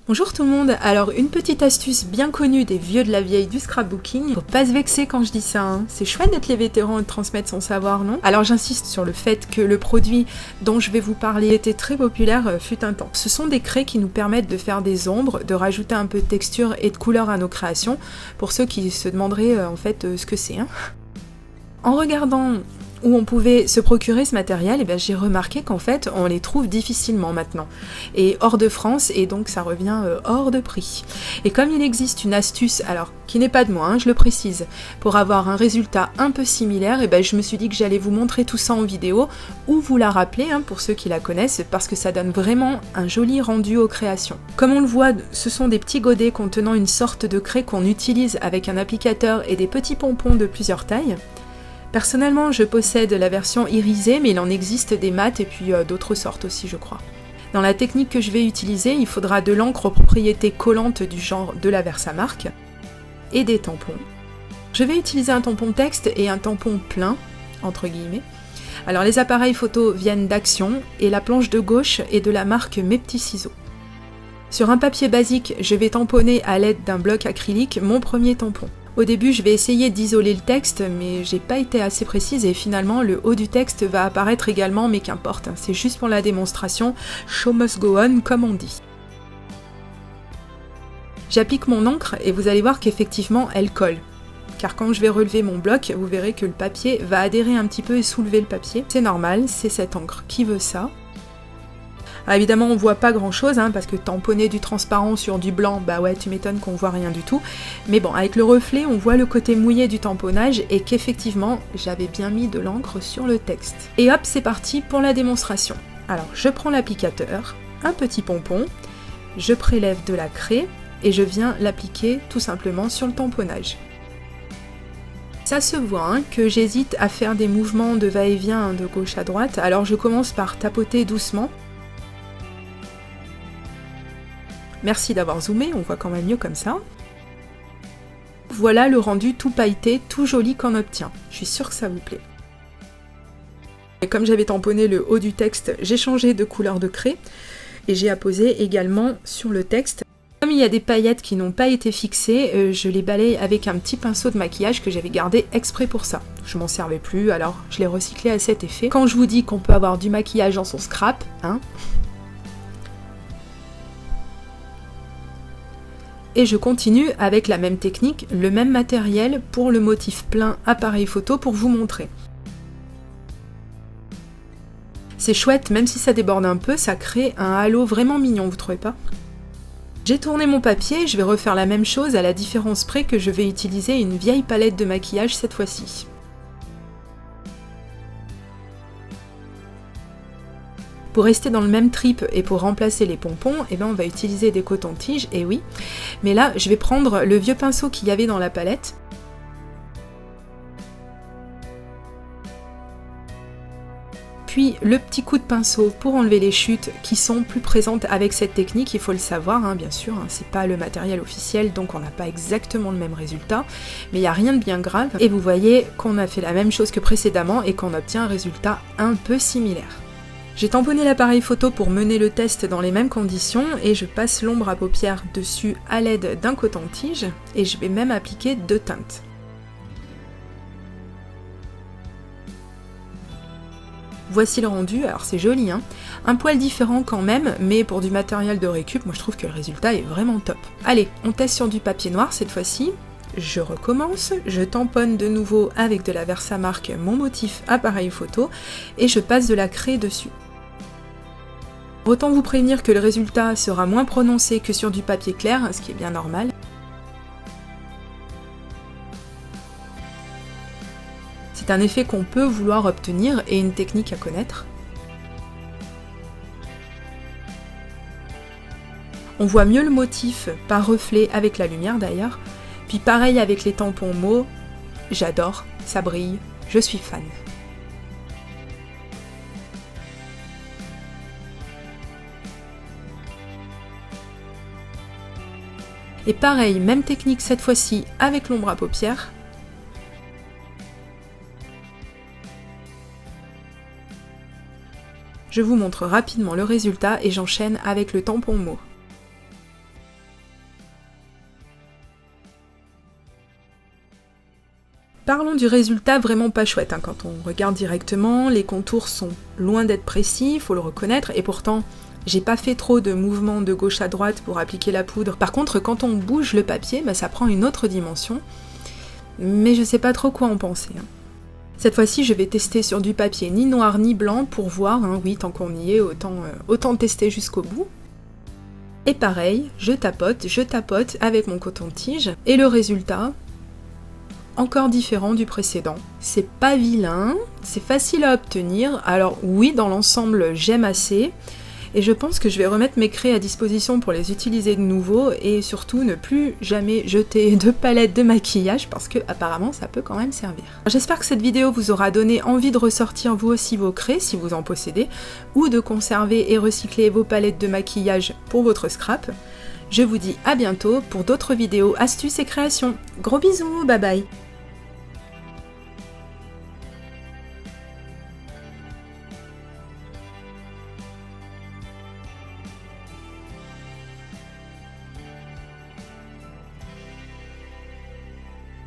Bonjour tout le monde, alors une petite astuce bien connue des vieux de la vieille du scrapbooking, faut pas se vexer quand je dis ça, hein. C'est chouette d'être les vétérans et de transmettre son savoir, non? Alors j'insiste sur le fait que le produit dont je vais vous parler était très populaire fut un temps. Ce sont des craies qui nous permettent de faire des ombres, de rajouter un peu de texture et de couleur à nos créations, pour ceux qui se demanderaient en fait ce que c'est, hein. En regardant où on pouvait se procurer ce matériel, j'ai remarqué qu'en fait on les trouve difficilement maintenant, et hors de France, et donc ça revient hors de prix. Et comme il existe une astuce, alors qui n'est pas de moi, hein, je le précise, pour avoir un résultat un peu similaire, je me suis dit que j'allais vous montrer tout ça en vidéo, ou vous la rappeler hein, pour ceux qui la connaissent, parce que ça donne vraiment un joli rendu aux créations. Comme on le voit, ce sont des petits godets contenant une sorte de craie qu'on utilise avec un applicateur et des petits pompons de plusieurs tailles. Personnellement, je possède la version irisée, mais il en existe des mates et puis d'autres sortes aussi, je crois. Dans la technique que je vais utiliser, il faudra de l'encre aux propriétés collantes du genre de la Versamark et des tampons. Je vais utiliser un tampon texte et un tampon plein, entre guillemets. Alors les appareils photo viennent d'Action et la planche de gauche est de la marque Mes Petits Ciseaux. Sur un papier basique, je vais tamponner à l'aide d'un bloc acrylique mon premier tampon. Au début, je vais essayer d'isoler le texte, mais j'ai pas été assez précise et finalement le haut du texte va apparaître également, mais qu'importe, c'est juste pour la démonstration, show must go on comme on dit. J'applique mon encre et vous allez voir qu'effectivement elle colle. Car quand je vais relever mon bloc, vous verrez que le papier va adhérer un petit peu et soulever le papier. C'est normal, c'est cette encre qui veut ça. Alors évidemment on voit pas grand chose hein, parce que tamponner du transparent sur du blanc, bah ouais tu m'étonnes qu'on voit rien du tout. Mais bon, avec le reflet on voit le côté mouillé du tamponnage et qu'effectivement j'avais bien mis de l'encre sur le texte. Et hop, c'est parti pour la démonstration. Alors je prends l'applicateur, un petit pompon, je prélève de la craie et je viens l'appliquer tout simplement sur le tamponnage. Ça se voit hein, que j'hésite à faire des mouvements de va-et-vient de gauche à droite, alors je commence par tapoter doucement. Merci d'avoir zoomé, on voit quand même mieux comme ça. Voilà le rendu tout pailleté, tout joli qu'on obtient. Je suis sûre que ça vous plaît. Et comme j'avais tamponné le haut du texte, j'ai changé de couleur de craie et j'ai apposé également sur le texte. Comme il y a des paillettes qui n'ont pas été fixées, je les balaye avec un petit pinceau de maquillage que j'avais gardé exprès pour ça. Je m'en servais plus, alors je l'ai recyclé à cet effet. Quand je vous dis qu'on peut avoir du maquillage dans son scrap, hein, et je continue avec la même technique, le même matériel pour le motif plein appareil photo pour vous montrer. C'est chouette, même si ça déborde un peu, ça crée un halo vraiment mignon, vous trouvez pas? J'ai tourné mon papier, je vais refaire la même chose à la différence près que je vais utiliser une vieille palette de maquillage cette fois-ci. Pour rester dans le même trip et pour remplacer les pompons, on va utiliser des cotons-tiges, et oui. Mais là, je vais prendre le vieux pinceau qu'il y avait dans la palette. Puis le petit coup de pinceau pour enlever les chutes qui sont plus présentes avec cette technique, il faut le savoir, hein, bien sûr, hein, c'est pas le matériel officiel, donc on n'a pas exactement le même résultat, mais il n'y a rien de bien grave. Et vous voyez qu'on a fait la même chose que précédemment et qu'on obtient un résultat un peu similaire. J'ai tamponné l'appareil photo pour mener le test dans les mêmes conditions et je passe l'ombre à paupières dessus à l'aide d'un coton-tige et je vais même appliquer 2 teintes. Voici le rendu, alors c'est joli hein, un poil différent quand même, mais pour du matériel de récup, moi je trouve que le résultat est vraiment top. Allez, on teste sur du papier noir cette fois-ci. Je recommence, je tamponne de nouveau avec de la Versamark mon motif appareil photo et je passe de la craie dessus. Autant vous prévenir que le résultat sera moins prononcé que sur du papier clair, ce qui est bien normal. C'est un effet qu'on peut vouloir obtenir et une technique à connaître. On voit mieux le motif par reflet avec la lumière d'ailleurs. Puis pareil avec les tampons Mo, j'adore, ça brille, je suis fan. Et pareil, même technique cette fois-ci avec l'ombre à paupières. Je vous montre rapidement le résultat et j'enchaîne avec le tampon Mo. Parlons du résultat vraiment pas chouette, hein. Quand on regarde directement, les contours sont loin d'être précis, faut le reconnaître, et pourtant j'ai pas fait trop de mouvements de gauche à droite pour appliquer la poudre. Par contre, quand on bouge le papier, ça prend une autre dimension, mais je sais pas trop quoi en penser, hein. Cette fois-ci, je vais tester sur du papier ni noir ni blanc pour voir, hein. Oui, tant qu'on y est, autant tester jusqu'au bout. Et pareil, je tapote avec mon coton-tige, et le résultat, encore différent du précédent. C'est pas vilain, c'est facile à obtenir, alors oui, dans l'ensemble, j'aime assez, et je pense que je vais remettre mes craies à disposition pour les utiliser de nouveau, et surtout ne plus jamais jeter de palettes de maquillage, parce que apparemment ça peut quand même servir. J'espère que cette vidéo vous aura donné envie de ressortir vous aussi vos craies, si vous en possédez, ou de conserver et recycler vos palettes de maquillage pour votre scrap. Je vous dis à bientôt pour d'autres vidéos, astuces et créations. Gros bisous, bye bye!